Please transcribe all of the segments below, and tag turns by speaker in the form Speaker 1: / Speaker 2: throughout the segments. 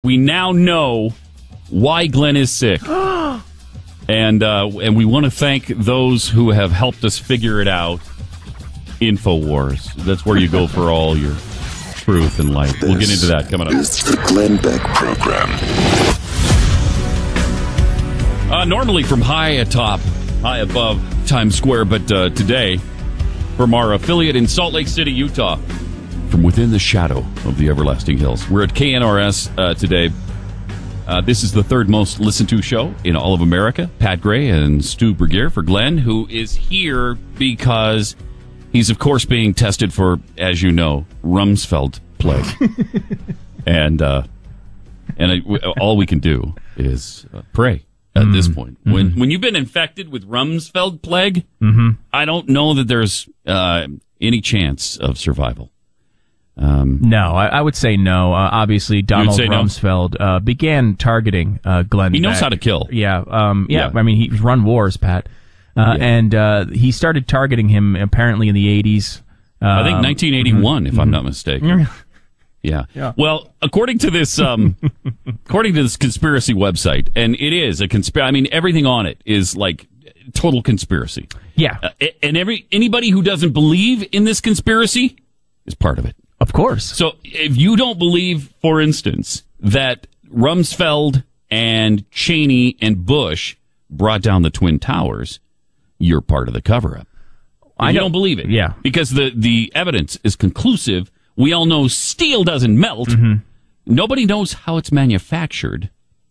Speaker 1: We now know why Glenn is sick. And we want to thank those who have helped us figure it out. Infowars. That's where you go for all your truth in life. We'll get into that coming up.
Speaker 2: It's the Glenn Beck Program.
Speaker 1: Normally from high above Times Square, but today from our affiliate in Salt Lake City, Utah, from within the shadow of the everlasting hills. We're at KNRS today. This is the third most listened to show in all of America. Pat Gray and Stu Bergier for Glenn, who is here because he's, of course, being tested for, as you know, Rumsfeld plague. and all we can do is pray at this point. When you've been infected with Rumsfeld plague, I don't know that there's any chance of survival.
Speaker 3: No, I would say no. Obviously, Donald Rumsfeld began targeting Glenn.
Speaker 1: He knows
Speaker 3: Beck.
Speaker 1: how to kill.
Speaker 3: Yeah. I mean, he's run wars, Pat. And he started targeting him apparently in the 80s.
Speaker 1: I think 1981, if I'm not mistaken. Yeah. Well, according to this conspiracy website, and it is a conspiracy. I mean, everything on it is like total conspiracy.
Speaker 3: Yeah.
Speaker 1: And anybody who doesn't believe in this conspiracy is part of it.
Speaker 3: Of course.
Speaker 1: So if you don't believe, for instance, that Rumsfeld and Cheney and Bush brought down the Twin Towers, you're part of the cover-up. I don't believe it.
Speaker 3: Yeah.
Speaker 1: Because the evidence is conclusive. We all know steel doesn't melt. Nobody knows how it's manufactured,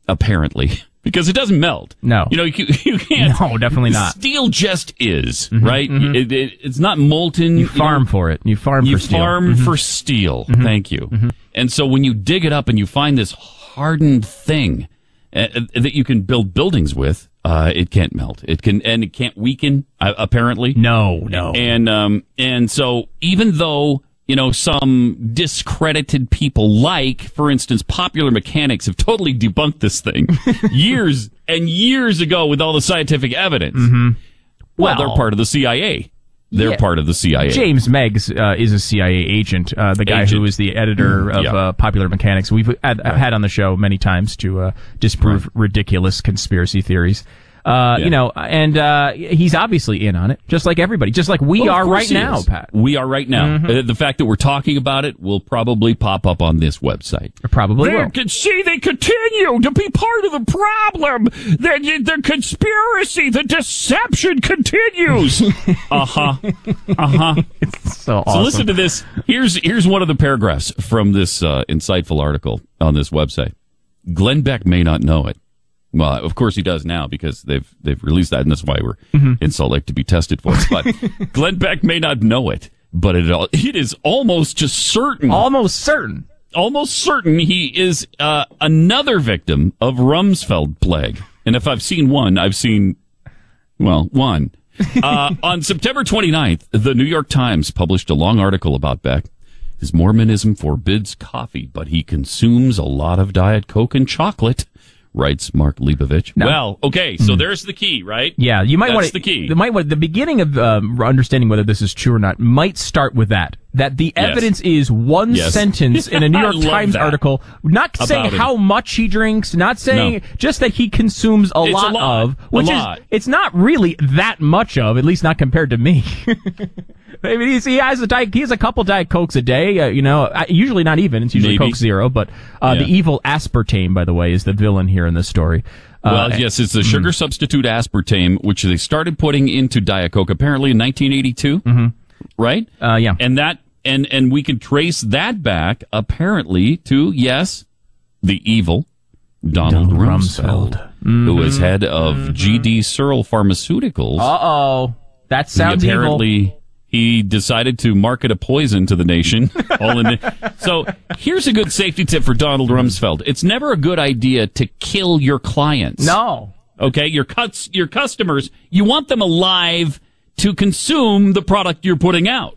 Speaker 1: apparently, because it doesn't melt.
Speaker 3: No.
Speaker 1: You know, you can't.
Speaker 3: No, definitely not.
Speaker 1: Steel just is, right? It's not molten.
Speaker 3: You farm for it. You farm for steel.
Speaker 1: You farm for steel. Thank you. And so when you dig it up and you find this hardened thing that you can build buildings with, it can't melt. It can't weaken, apparently.
Speaker 3: No.
Speaker 1: And so even though, you know, some discredited people like, for instance, Popular Mechanics have totally debunked this thing years and years ago with all the scientific evidence. Well, they're part of the CIA. They're part of the CIA.
Speaker 3: James Meggs is a CIA agent, the guy who is the editor of Popular Mechanics. We've had on the show many times to disprove ridiculous conspiracy theories. You know, and he's obviously in on it, just like everybody, just like we are right now, Pat.
Speaker 1: We are right now. The fact that we're talking about it will probably pop up on this website.
Speaker 3: Probably will.
Speaker 1: They continue to be part of the problem. The conspiracy, the deception continues.
Speaker 3: It's so awesome.
Speaker 1: So listen to this. Here's one of the paragraphs from this insightful article on this website. Glenn Beck may not know it. Well, of course he does now because they've released that, and that's why we're in Salt Lake to be tested for it. But Glenn Beck may not know it, but it is almost just certain.
Speaker 3: Almost certain
Speaker 1: he is another victim of Rumsfeld plague. And if I've seen one, I've seen, well, one. On September 29th, the New York Times published a long article about Beck. His Mormonism forbids coffee, but he consumes a lot of Diet Coke and chocolate, writes Mark Leibovich.
Speaker 3: No.
Speaker 1: Well, okay, so there's the key, right?
Speaker 3: Yeah, you might want to.
Speaker 1: That's the key.
Speaker 3: The beginning of understanding whether this is true or not might start with that. That the evidence is one sentence in a New York Times article, not saying how much he drinks, not saying just that he consumes a lot of, which is it's not really that much of, at least not compared to me. I mean, he has a couple Diet Cokes a day, you know, usually not even. It's usually Coke Zero, but the evil aspartame, by the way, is the villain here in this story.
Speaker 1: Well, yes, it's the sugar substitute aspartame, which they started putting into Diet Coke apparently in 1982, right?
Speaker 3: Yeah.
Speaker 1: And that and we can trace that back apparently to the evil Donald Rumsfeld, who is head of GD Searle Pharmaceuticals. That sounds evil. He decided to market a poison to the nation. So here's a good safety tip for Donald Rumsfeld. It's never a good idea to kill your clients.
Speaker 3: No.
Speaker 1: Okay, your customers, you want them alive to consume the product you're putting out.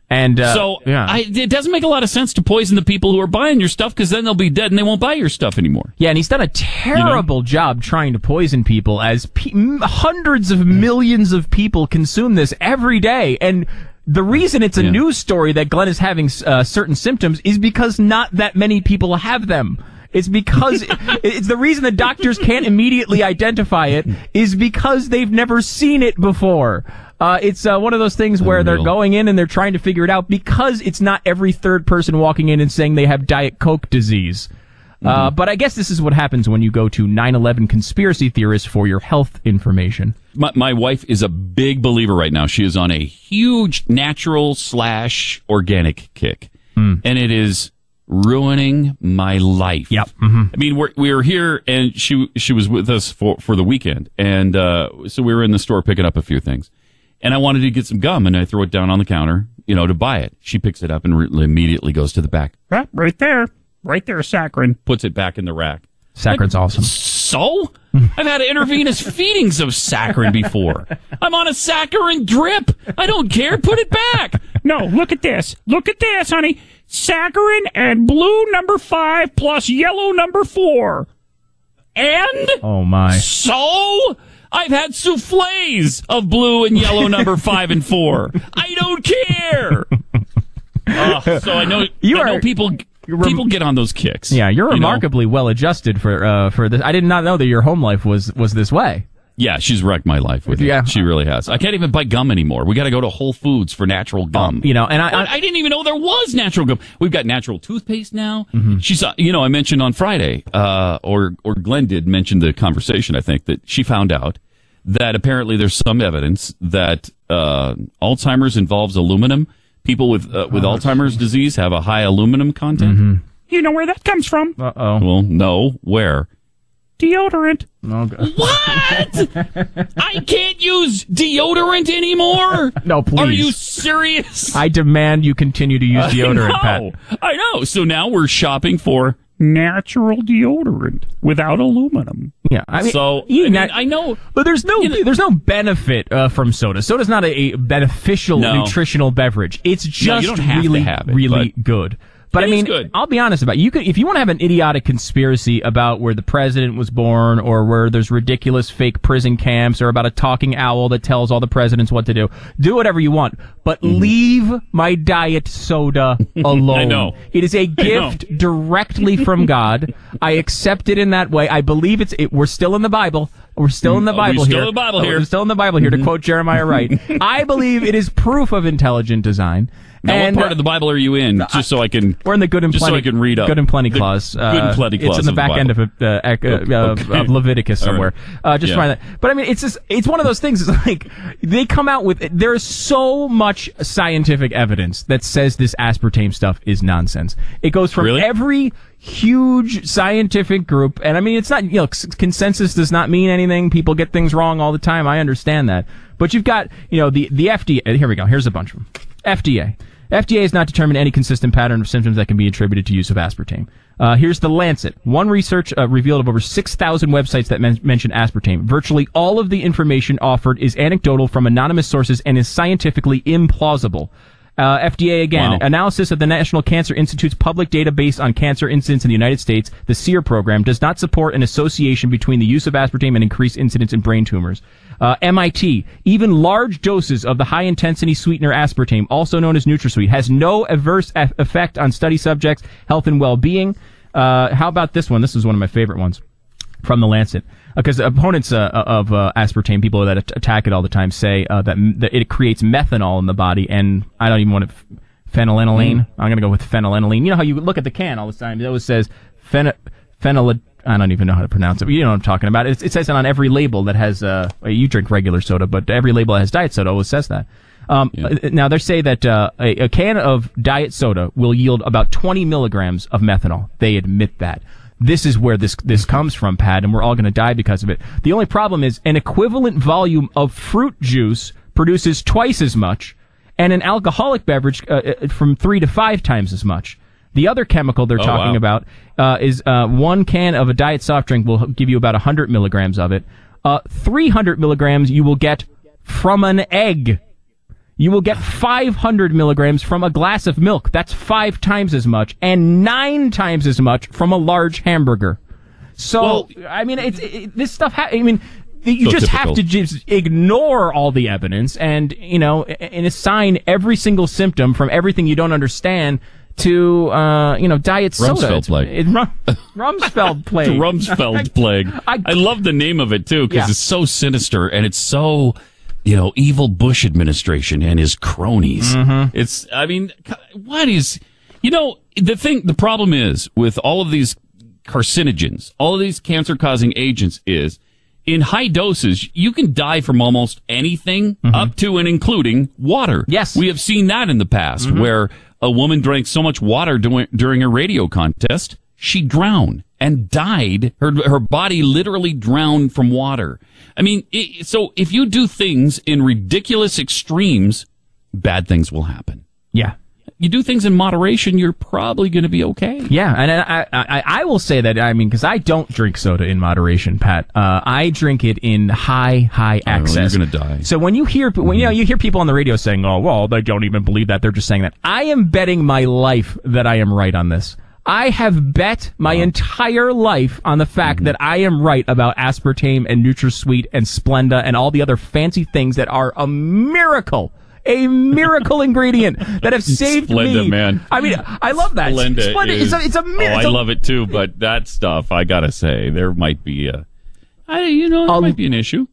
Speaker 3: And
Speaker 1: it doesn't make a lot of sense to poison the people who are buying your stuff, because then they'll be dead and they won't buy your stuff anymore.
Speaker 3: Yeah, and he's done a terrible job trying to poison people, as hundreds of millions of people consume this every day. And the reason it's a news story that Glenn is having certain symptoms is because not that many people have them. It's because it's the reason the doctors can't immediately identify it is because they've never seen it before. It's one of those things where they're going in and they're trying to figure it out because it's not every third person walking in and saying they have Diet Coke disease. But I guess this is what happens when you go to 9/11 conspiracy theorists for your health information.
Speaker 1: My wife is a big believer right now. She is on a huge natural/organic kick. And it is ruining my life.
Speaker 3: Yep.
Speaker 1: I mean, we were here, and she was with us for the weekend. And so we were in the store picking up a few things. And I wanted to get some gum, and I throw it down on the counter, to buy it. She picks it up and immediately goes to the back. Right there. Right there, saccharin. Puts it back in the rack.
Speaker 3: Saccharin's awesome.
Speaker 1: So? I've had intravenous feedings of saccharin before. I'm on a saccharin drip. I don't care. Put it back. No, look at this. Look at this, honey. Saccharin and blue number 5 plus yellow number 4. And?
Speaker 3: Oh, my.
Speaker 1: So? I've had souffles of blue and yellow number 5 and 4. I don't care. So I know people get on those kicks.
Speaker 3: Yeah, you're remarkably well adjusted for this. I did not know that your home life was this way.
Speaker 1: Yeah, she's wrecked my life with it. She really has. I can't even buy gum anymore. We got to go to Whole Foods for natural gum.
Speaker 3: And I
Speaker 1: didn't even know there was natural gum. We've got natural toothpaste now. She's, I mentioned on Friday, or Glenn did mention the conversation, I think, that she found out that apparently there's some evidence that Alzheimer's involves aluminum. People with Alzheimer's disease have a high aluminum content. You know where that comes from?
Speaker 3: Uh-oh.
Speaker 1: Well, no. Where? Deodorant.
Speaker 3: Oh, God.
Speaker 1: What? I can't use deodorant anymore?
Speaker 3: No, please.
Speaker 1: Are you serious?
Speaker 3: I demand you continue to use deodorant, Pat.
Speaker 1: I know. So now we're shopping for natural deodorant without aluminum.
Speaker 3: Yeah, I know, but there's no benefit from soda. Soda's not a beneficial nutritional beverage. It's just really good. But I mean,
Speaker 1: good.
Speaker 3: I'll be honest about it. If you want to have an idiotic conspiracy about where the president was born, or where there's ridiculous fake prison camps, or about a talking owl that tells all the presidents what to do whatever you want. But leave my diet soda alone.
Speaker 1: I know.
Speaker 3: It is a gift directly from God. I accept it in that way. I believe we're still in the Bible. We're still in the Bible here. We're still in the Bible here, to quote Jeremiah Wright. I believe it is proof of intelligent design.
Speaker 1: Now, what part of the Bible are you in? Just so I can.
Speaker 3: We're in the good and plenty.
Speaker 1: So I can read up.
Speaker 3: Good and plenty clause.
Speaker 1: Good and plenty clause.
Speaker 3: It's in the back end of Leviticus somewhere. Right. Trying that. But I mean, it's one of those things. It's like they come out with. There is so much scientific evidence that says this aspartame stuff is nonsense. It goes from every huge scientific group, and I mean, it's not, consensus does not mean anything. People get things wrong all the time. I understand that. But you've got, the FDA. Here we go. Here's a bunch of them. FDA has not determined any consistent pattern of symptoms that can be attributed to use of aspartame. Here's the Lancet. One research revealed of over 6,000 websites that mention aspartame. Virtually all of the information offered is anecdotal from anonymous sources and is scientifically implausible. FDA again. Wow. Analysis of the National Cancer Institute's public database on cancer incidence in the United States, the SEER program, does not support an association between the use of aspartame and increased incidence in brain tumors. MIT, even large doses of the high-intensity sweetener aspartame, also known as NutraSweet, has no adverse effect on study subjects' health and well-being. How about this one? This is one of my favorite ones from the Lancet. Because opponents of aspartame, people that attack it all the time, say that it creates methanol in the body, and I don't even want to phenylalanine. I'm going to go with phenylalanine. You know how you look at the can all the time? It always says phenyl. I don't even know how to pronounce it, but you know what I'm talking about. It says it on every label that has. You drink regular soda, but every label that has diet soda always says that. Now they say that a can of diet soda will yield about 20 milligrams of methanol. They admit that. This is where this comes from, Pat, and we're all going to die because of it. The only problem is an equivalent volume of fruit juice produces twice as much, and an alcoholic beverage from 3 to 5 times as much. The other chemical they're talking about is one can of a diet soft drink will give you about 100 milligrams of it. 300 milligrams you will get from an egg. You will get 500 milligrams from a glass of milk. That's 5 times as much, and 9 times as much from a large hamburger. So, I mean, this stuff. You just have to just ignore all the evidence and assign every single symptom from everything you don't understand to diet soda.
Speaker 1: Rumsfeld plague.
Speaker 3: Rumsfeld plague.
Speaker 1: Rumsfeld plague. I love the name of it too because it's so sinister and it's so evil Bush administration and his cronies. It's what is the problem is with all of these carcinogens, all of these cancer causing agents is in high doses, you can die from almost anything up to and including water.
Speaker 3: Yes.
Speaker 1: We have seen that in the past where a woman drank so much water during a radio contest, she drowned and died. Her body literally drowned from water. I mean, so if you do things in ridiculous extremes, bad things will happen.
Speaker 3: Yeah.
Speaker 1: You do things in moderation, you're probably going to be okay.
Speaker 3: Yeah, and I will say that, because I don't drink soda in moderation, Pat. I drink it in high excess.
Speaker 1: You're going to die.
Speaker 3: So when you hear you hear people on the radio saying, "Oh, well, they don't even believe that," they're just saying that. I am betting my life that I am right on this. I have bet my entire life on the fact that I am right about aspartame and NutraSweet and Splenda and all the other fancy things that are a miracle ingredient that have saved
Speaker 1: Splenda,
Speaker 3: me.
Speaker 1: Man.
Speaker 3: I mean, I love that.
Speaker 1: Splenda
Speaker 3: it's a miracle.
Speaker 1: I love it too, but that stuff, I gotta say, there might be might be an issue.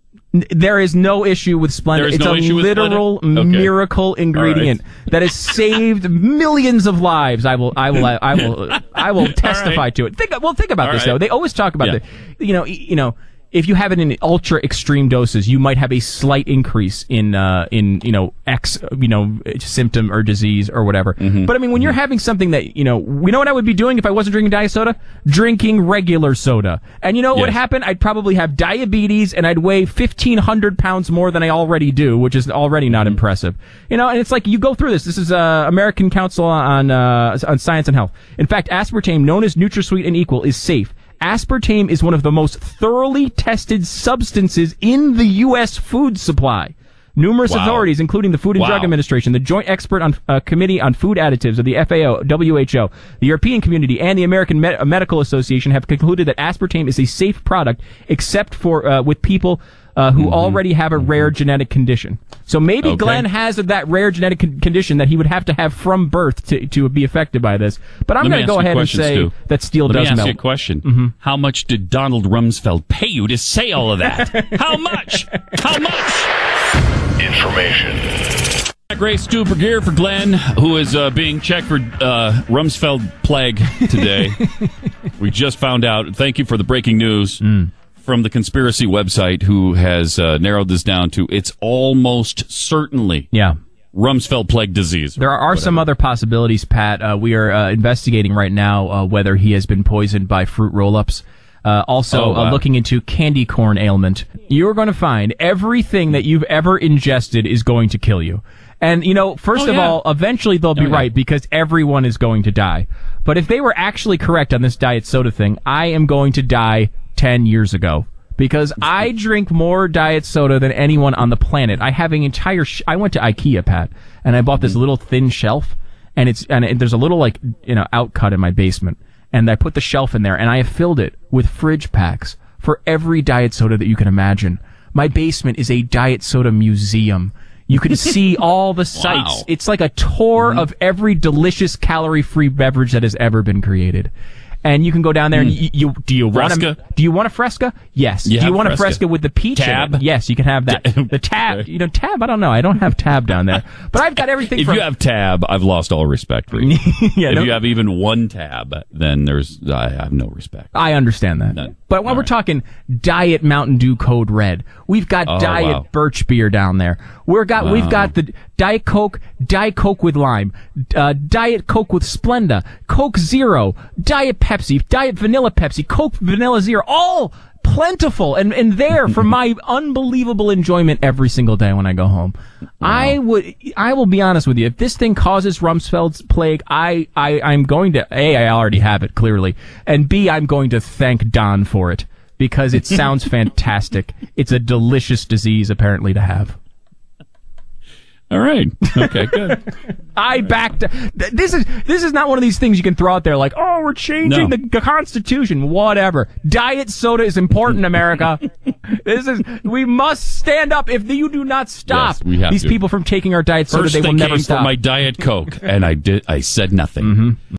Speaker 3: There is no issue with Splenda. It's a literal miracle ingredient that has saved millions of lives. I will testify to it. Think about this though. They always talk about if you have it in ultra extreme doses, you might have a slight increase in X symptom or disease or whatever. But I mean, when you're having something that we know what I would be doing if I wasn't drinking diet soda, drinking regular soda, and what would happen? I'd probably have diabetes and I'd weigh 1,500 pounds more than I already do, which is already not impressive. And it's like you go through this. This is American Council on Science and Health. In fact, aspartame, known as NutraSweet and Equal, is safe. Aspartame is one of the most thoroughly tested substances in the U.S. food supply. Numerous authorities, including the Food and Drug Administration, the Joint Expert Committee on Food Additives of the FAO, WHO, the European Community, and the American Medical Association have concluded that aspartame is a safe product, except for with people who already have a rare genetic condition. So maybe Glenn has that rare genetic condition that he would have to have from birth to be affected by this. But I'm going to go ahead and say that steel does melt.
Speaker 1: Let me ask you a question. How much did Donald Rumsfeld pay you to say all of that? How much? How much?
Speaker 2: Information.
Speaker 1: Grace Stu here for Glenn, who is being checked for Rumsfeld plague today. We just found out. Thank you for the breaking news. From the conspiracy website, who has narrowed this down to it's almost certainly Rumsfeld plague disease.
Speaker 3: There are some other possibilities, Pat. We are investigating right now whether he has been poisoned by fruit roll-ups. Looking into candy corn ailment. You're going to find everything that you've ever ingested is going to kill you. And, first of all, eventually they'll be right because everyone is going to die. But if they were actually correct on this diet soda thing, I am going to die 10 years ago because I drink more diet soda than anyone on the planet. I have an entire I went to IKEA, Pat, and I bought this little thin shelf, and there's a little outcut in my basement, and I put the shelf in there, and I have filled it with fridge packs for every diet soda that you can imagine. My basement is a diet soda museum. You can see all the sites. Wow. It's like a tour of every delicious calorie-free beverage that has ever been created. And you can go down there and do you want a Fresca? Yes. Do you want a Fresca with the peach
Speaker 1: Tab?
Speaker 3: in it? Yes, you can have that. The Tab, Tab, I don't know. I don't have Tab down there. But I've got everything
Speaker 1: If you have Tab, I've lost all respect for you. If you have even one Tab, then I have no respect.
Speaker 3: I understand that.
Speaker 1: None.
Speaker 3: But when we're talking Diet Mountain Dew Code Red, we've got Diet Birch Beer down there. We've got the Diet Coke with lime, Diet Coke with Splenda, Coke Zero, Diet Pepsi, Diet Vanilla Pepsi, Coke Vanilla Zero, all plentiful and there for my unbelievable enjoyment every single day when I go home. Wow. I will be honest with you. If this thing causes Rumsfeld's plague, I'm going to I already have it clearly, and B, I'm going to thank Don for it because it sounds fantastic. It's a delicious disease apparently to have.
Speaker 1: All right. Okay, good.
Speaker 3: I backed. This is not one of these things you can throw out there like, oh, we're changing the Constitution. Whatever. Diet soda is important, America. We must stand up. If you do not stop these people from taking our diet soda, they will never stop.
Speaker 1: For my Diet Coke, and I said nothing.